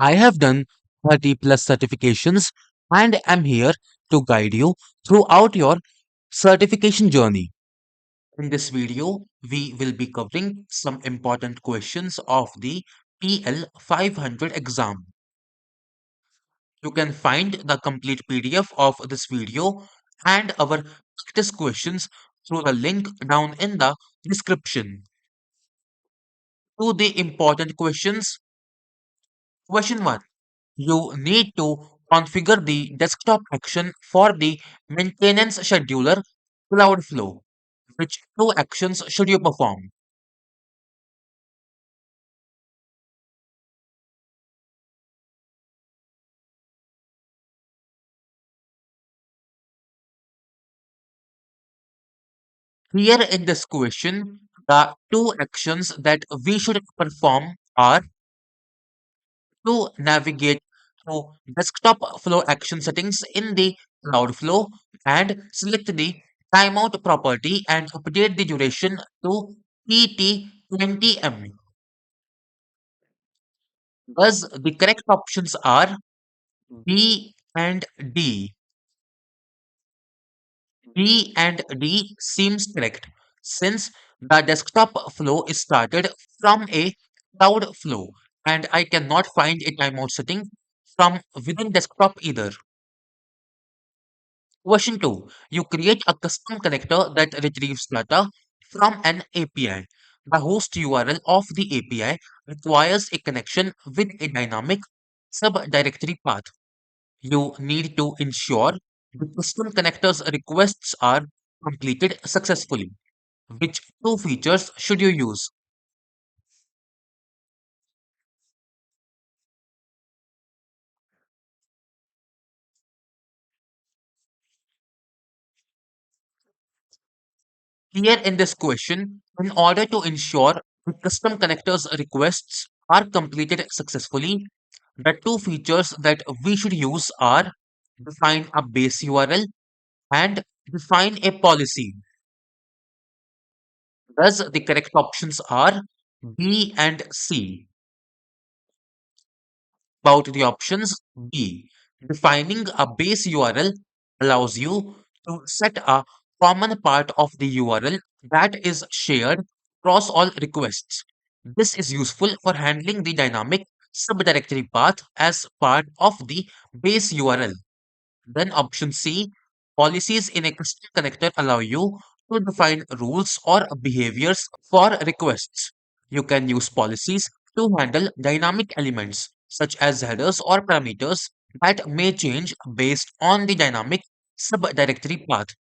I have done 30 plus certifications and am here to guide you throughout your certification journey. In this video, we will be covering some important questions of the PL 500 exam. You can find the complete PDF of this video and our practice questions through the link down in the description. To the important questions, question 1. You need to configure the desktop action for the maintenance scheduler Cloudflow. Which two actions should you perform? Here in this question, the two actions that we should perform are to navigate through desktop flow action settings in the Cloudflow and select the timeout property and update the duration to PT20M. Thus, the correct options are B and D. B and D seems correct since the desktop flow is started from a cloud flow and I cannot find a timeout setting from within desktop either. Question 2. You create a custom connector that retrieves data from an API. The host URL of the API requires a connection with a dynamic subdirectory path. You need to ensure the custom connector's requests are completed successfully. Which two features should you use? Here in this question, in order to ensure the custom connector's requests are completed successfully, the two features that we should use are define a base URL and define a policy. Thus, the correct options are B and C. About the options, B. Defining a base URL allows you to set a common part of the URL that is shared across all requests. This is useful for handling the dynamic subdirectory path as part of the base URL. Then option C, policies in a custom connector allow you to define rules or behaviors for requests. You can use policies to handle dynamic elements such as headers or parameters that may change based on the dynamic subdirectory path.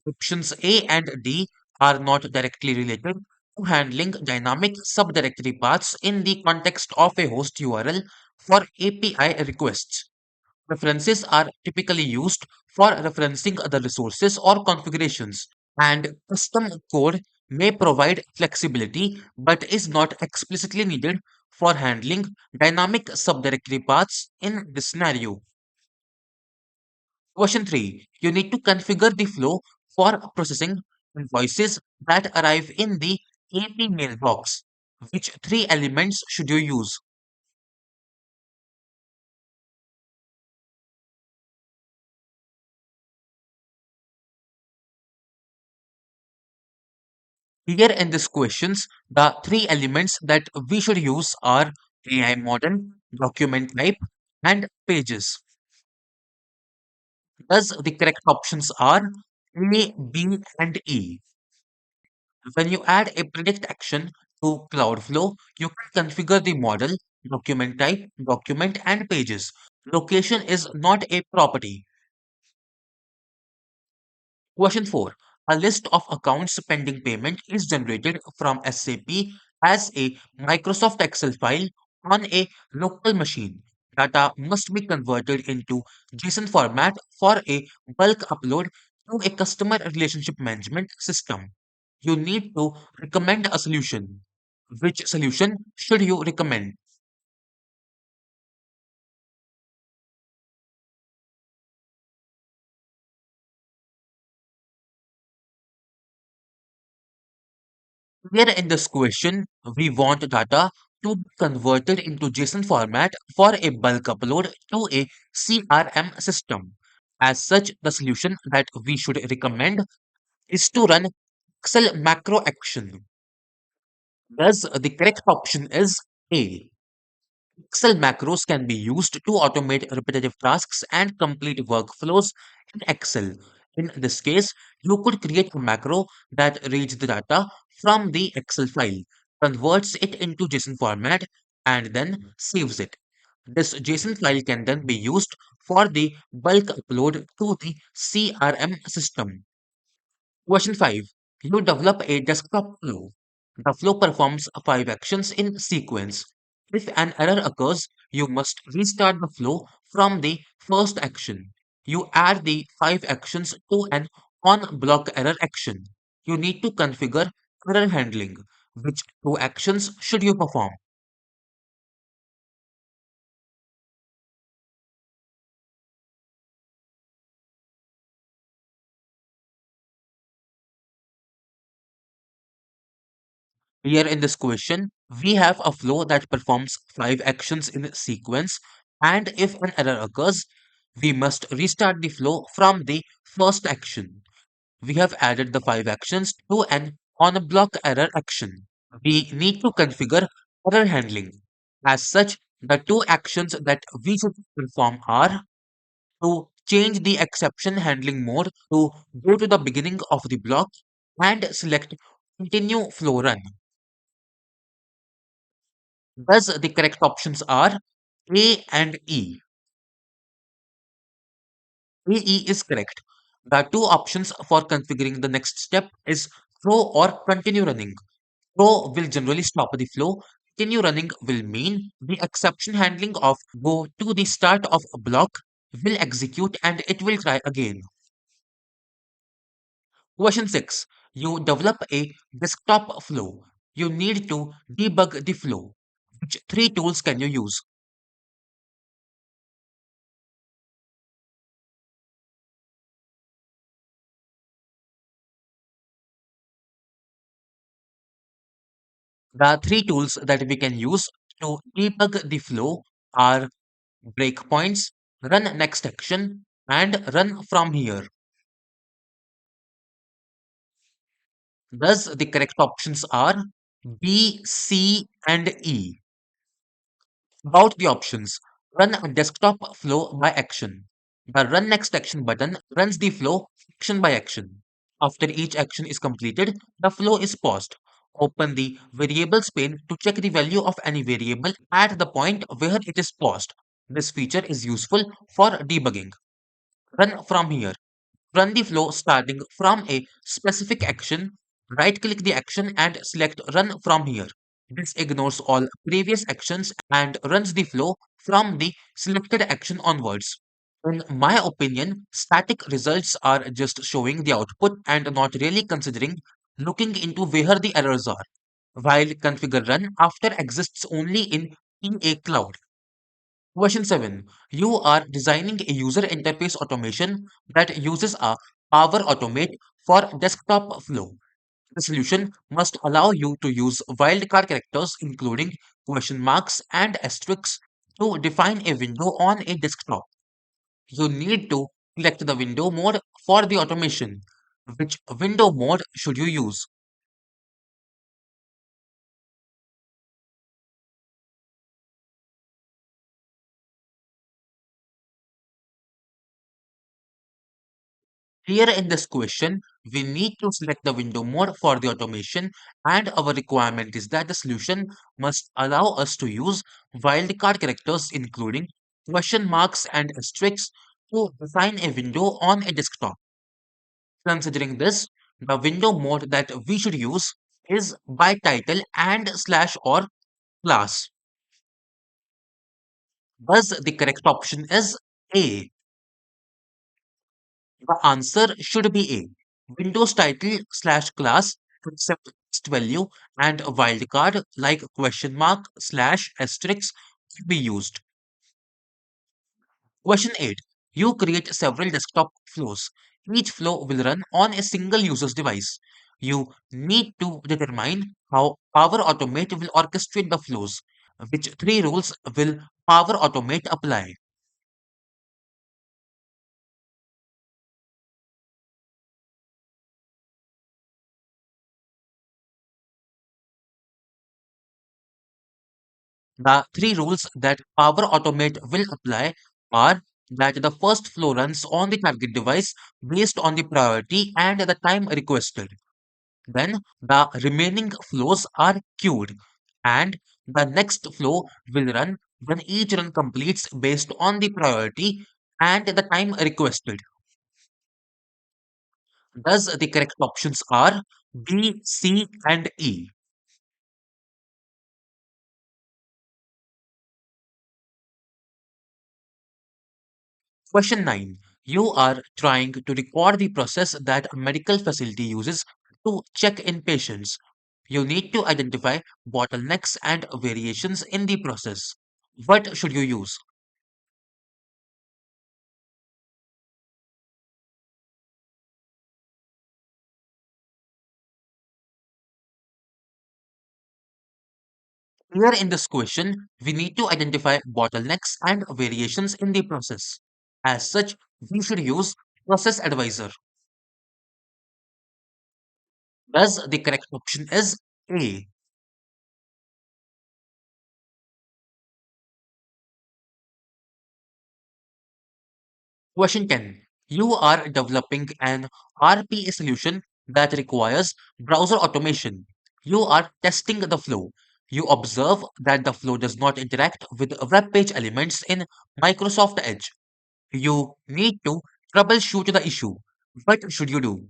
Options A and D are not directly related to handling dynamic subdirectory paths in the context of a host URL for API requests. References are typically used for referencing other resources or configurations, and custom code may provide flexibility but is not explicitly needed for handling dynamic subdirectory paths in this scenario. Question 3. You need to configure the flow for processing invoices that arrive in the AP mailbox. Which three elements should you use? Here in these questions, the three elements that we should use are AI model, document type, and pages. Thus, the correct options are A, B, and E. When you add a predict action to Cloudflow, you can configure the model, document type, document, and pages. Location is not a property. Question 4. A list of accounts pending payment is generated from SAP as a Microsoft Excel file on a local machine. Data must be converted into JSON format for a bulk upload to a customer relationship management system. You need to recommend a solution. Which solution should you recommend? Here in this question, we want data to be converted into JSON format for a bulk upload to a CRM system. As such, the solution that we should recommend is to run Excel macro action. Thus, the correct option is A. Excel macros can be used to automate repetitive tasks and complete workflows in Excel. In this case, you could create a macro that reads the data from the Excel file, converts it into JSON format, and then saves it. This JSON file can then be used for the bulk upload to the CRM system. Question 5. You develop a desktop flow. The flow performs 5 actions in sequence. If an error occurs, you must restart the flow from the first action. You add the 5 actions to an on block error action. You need to configure error handling. Which 2 actions should you perform? Here in this question, we have a flow that performs 5 actions in sequence, and if an error occurs, we must restart the flow from the first action. We have added the 5 actions to an on block error action. We need to configure error handling. As such, the 2 actions that we should perform are to change the exception handling mode to go to the beginning of the block and select continue flow run. Thus, the correct options are A and E. AE is correct. The 2 options for configuring the next step is throw or continue running. Throw will generally stop the flow. Continue running will mean the exception handling of go to the start of a block will execute and it will try again. Question 6. You develop a desktop flow. You need to debug the flow. Which 3 tools can you use? The 3 tools that we can use to debug the flow are breakpoints, run next action, and run from here. Thus, the correct options are B, C, and E. About the options, run a desktop flow by action. The run next action button runs the flow action by action. After each action is completed, the flow is paused. Open the variables pane to check the value of any variable at the point where it is paused. This feature is useful for debugging. Run from here. Run the flow starting from a specific action. Right click the action and select Run from here. This ignores all previous actions and runs the flow from the selected action onwards. In my opinion, static results are just showing the output and not really considering looking into where the errors are, while configure run after exists only in PA Cloud. Question 7. You are designing a user interface automation that uses a Power Automate for desktop flow. The solution must allow you to use wildcard characters, including question marks and asterisks, to define a window on a desktop. You need to select the window mode for the automation. Which window mode should you use? Here in this question, we need to select the window mode for the automation, and our requirement is that the solution must allow us to use wildcard characters, including question marks and asterisks, to define a window on a desktop. Considering this, the window mode that we should use is by title and slash or class. Thus, the correct option is A. The answer should be A. Windows title slash class accept text value and a wildcard like question mark slash asterisk should be used. Question 8. You create several desktop flows. Each flow will run on a single user's device. You need to determine how Power Automate will orchestrate the flows. Which three rules will Power Automate apply? The three rules that Power Automate will apply are that the first flow runs on the target device based on the priority and the time requested. Then the remaining flows are queued, and the next flow will run when each run completes based on the priority and the time requested. Thus, the correct options are B, C, and E. Question 9. You are trying to record the process that a medical facility uses to check in patients. You need to identify bottlenecks and variations in the process. What should you use? Here in this question, we need to identify bottlenecks and variations in the process. As such, we should use Process Advisor. Thus, the correct option is A. Question 10. You are developing an RPA solution that requires browser automation. You are testing the flow. You observe that the flow does not interact with web page elements in Microsoft Edge. You need to troubleshoot the issue. What should you do?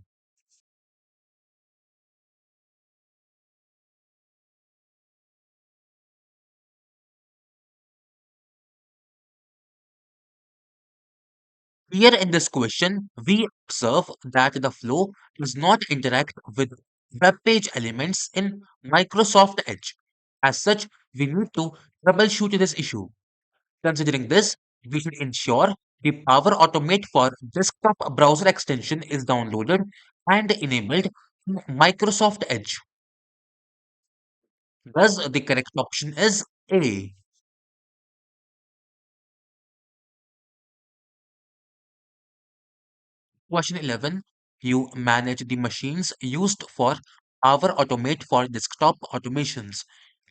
Here in this question, we observe that the flow does not interact with web page elements in Microsoft Edge. As such, we need to troubleshoot this issue. Considering this, we should ensure the Power Automate for desktop browser extension is downloaded and enabled in Microsoft Edge. Thus, the correct option is A. Question 11. You manage the machines used for Power Automate for desktop automations.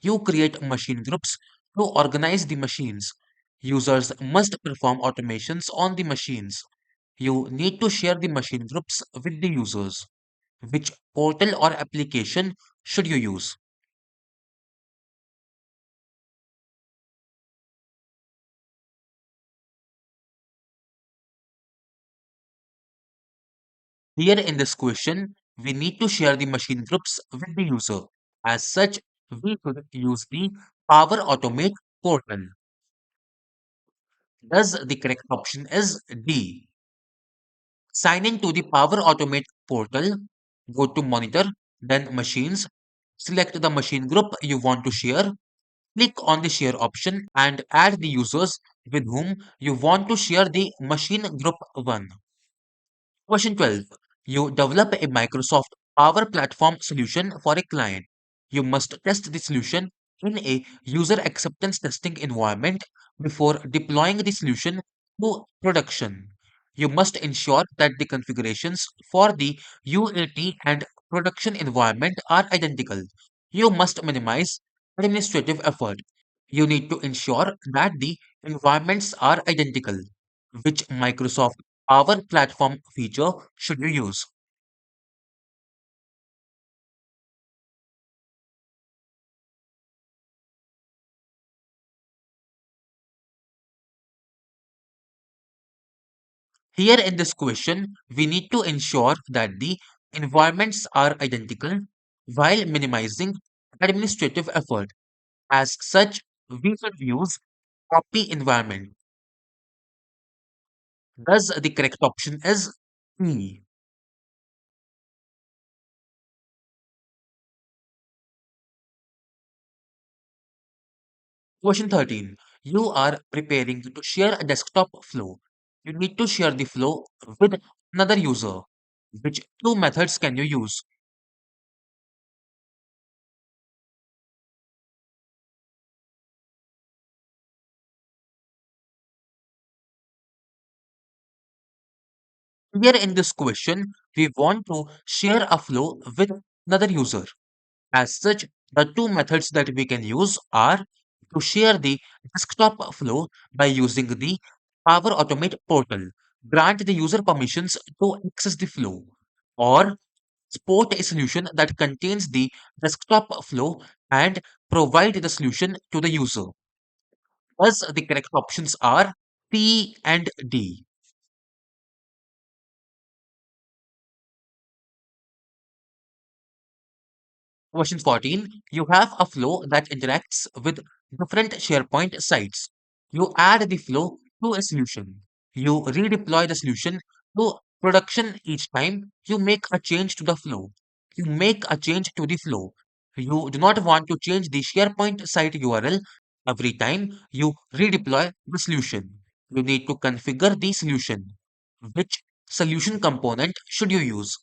You create machine groups to organize the machines. Users must perform automations on the machines. You need to share the machine groups with the users. Which portal or application should you use? Here in this question, we need to share the machine groups with the user. As such, we could use the Power Automate portal. Thus, the correct option is D. Sign in to the Power Automate portal, go to Monitor, then Machines, select the machine group you want to share, click on the Share option, and add the users with whom you want to share the machine group 1. Question 12. You develop a Microsoft Power Platform solution for a client. You must test the solution in a user acceptance testing environment before deploying the solution to production. You must ensure that the configurations for the UAT and production environment are identical. You must minimize administrative effort. You need to ensure that the environments are identical. Which Microsoft Power Platform feature should you use? Here in this question, we need to ensure that the environments are identical while minimizing administrative effort. As such, we should use copy environment. Thus, the correct option is E. Question 13. You are preparing to share a desktop flow. You need to share the flow with another user. Which two methods can you use? Here in this question, we want to share a flow with another user. As such, the two methods that we can use are to share the desktop flow by using the Power Automate portal, grant the user permissions to access the flow, or support a solution that contains the desktop flow and provide the solution to the user. Thus, the correct options are C and D. Question 14. You have a flow that interacts with different SharePoint sites. You add the flow to a solution. You redeploy the solution to production each time you make a change to the flow. You make a change to the flow. You do not want to change the SharePoint site URL every time you redeploy the solution. You need to configure the solution. Which solution component should you use?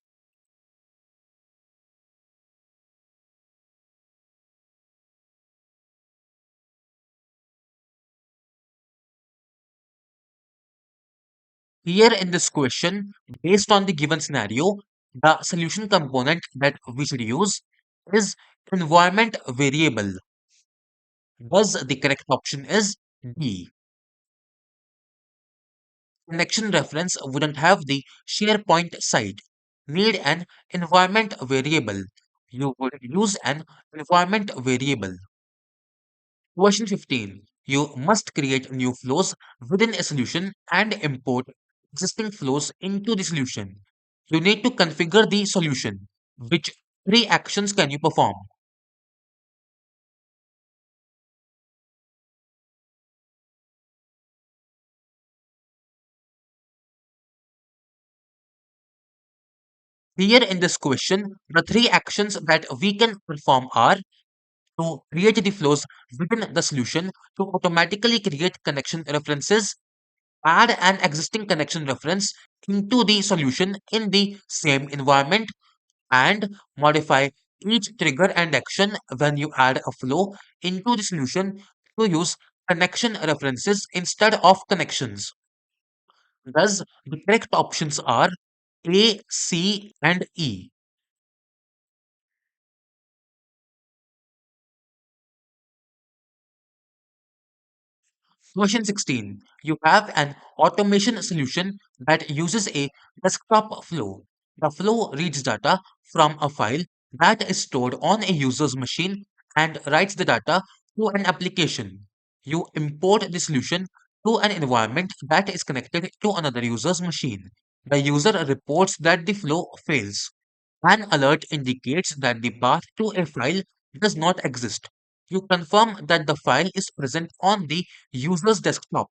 Here in this question, based on the given scenario, the solution component that we should use is environment variable. Thus, the correct option is D. Connection reference wouldn't have the SharePoint site. Need an environment variable. You would use an environment variable. Question 15. You must create new flows within a solution and import existing flows into the solution. You need to configure the solution. Which three actions can you perform? Here in this question, the three actions that we can perform are to create the flows within the solution, to automatically create connection references, add an existing connection reference into the solution in the same environment, and modify each trigger and action when you add a flow into the solution to use connection references instead of connections. Thus, the correct options are A, C, and E. Question 16. You have an automation solution that uses a desktop flow. The flow reads data from a file that is stored on a user's machine and writes the data to an application. You import the solution to an environment that is connected to another user's machine. The user reports that the flow fails. An alert indicates that the path to a file does not exist. You confirm that the file is present on the user's desktop.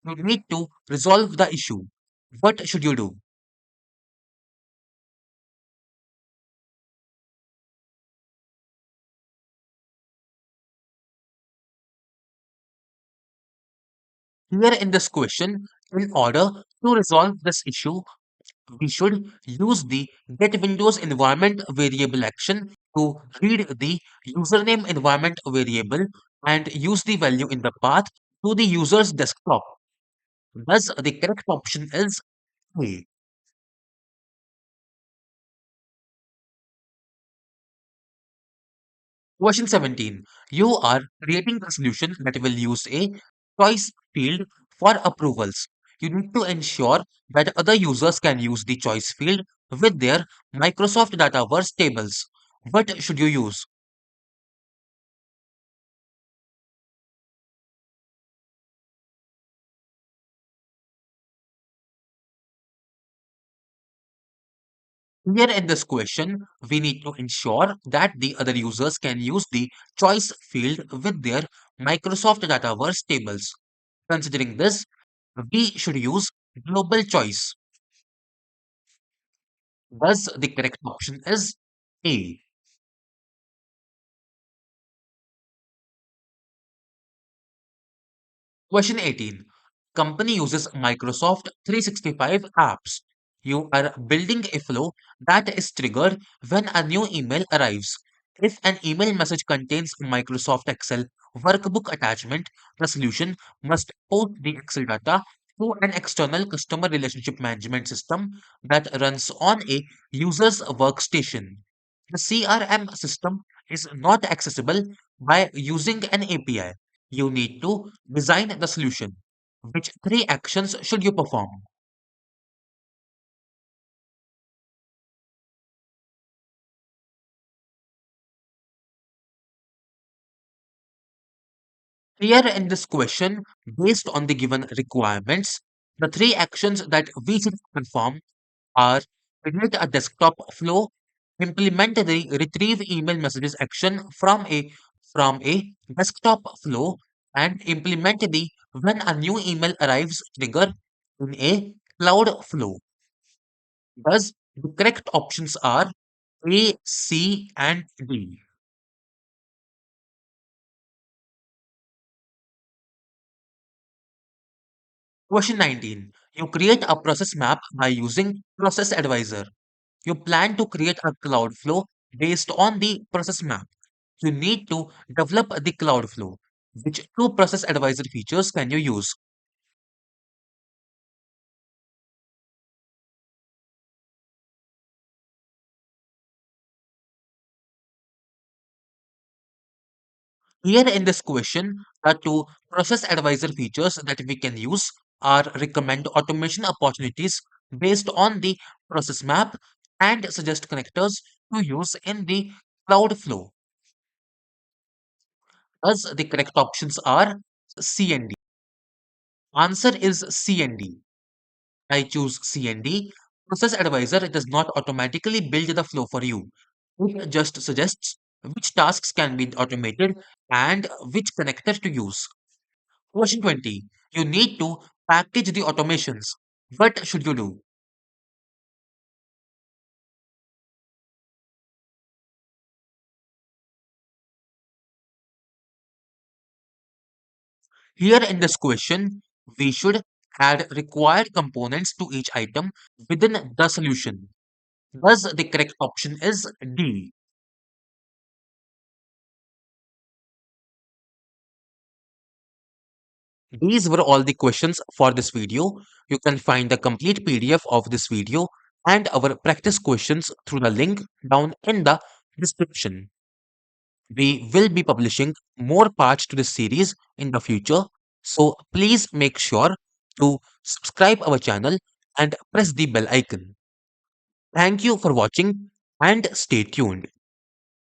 You need to resolve the issue. What should you do? Here in this question, in order to resolve this issue, we should use the get Windows environment variable action to read the username environment variable and use the value in the path to the user's desktop. Thus, the correct option is A. Question 17. You are creating a solution that will use a choice field for approvals. You need to ensure that other users can use the choice field with their Microsoft Dataverse tables. What should you use? Here in this question, we need to ensure that the other users can use the choice field with their Microsoft Dataverse tables. Considering this, we should use global choice. Thus, the correct option is A. Question 18. Company uses Microsoft 365 apps. You are building a flow that is triggered when a new email arrives. If an email message contains a Microsoft Excel workbook attachment, the solution must post the Excel data through an external customer relationship management system that runs on a user's workstation. The CRM system is not accessible by using an API. You need to design the solution. Which three actions should you perform? Here in this question, based on the given requirements, the three actions that we should perform are create a desktop flow, implement the retrieve email messages action from a desktop flow, and implement the when a new email arrives trigger in a cloud flow. Thus, the correct options are A, C, and D. Question 19. You create a process map by using Process Advisor. You plan to create a cloud flow based on the process map. You need to develop the cloud flow. Which two process advisor features can you use? Here in this question, the two process advisor features that we can use are recommend automation opportunities based on the process map and suggest connectors to use in the cloud flow. Thus, the correct options are C and D. Answer is C and D. I choose C and D. Process Advisor does not automatically build the flow for you. It just suggests which tasks can be automated and which connector to use. Question 20. You need to package the automations. What should you do? Here in this question, we should add required components to each item within the solution. Thus, the correct option is D. These were all the questions for this video. You can find the complete PDF of this video and our practice questions through the link down in the description. We will be publishing more parts to this series in the future, so please make sure to subscribe our channel and press the bell icon. Thank you for watching and stay tuned.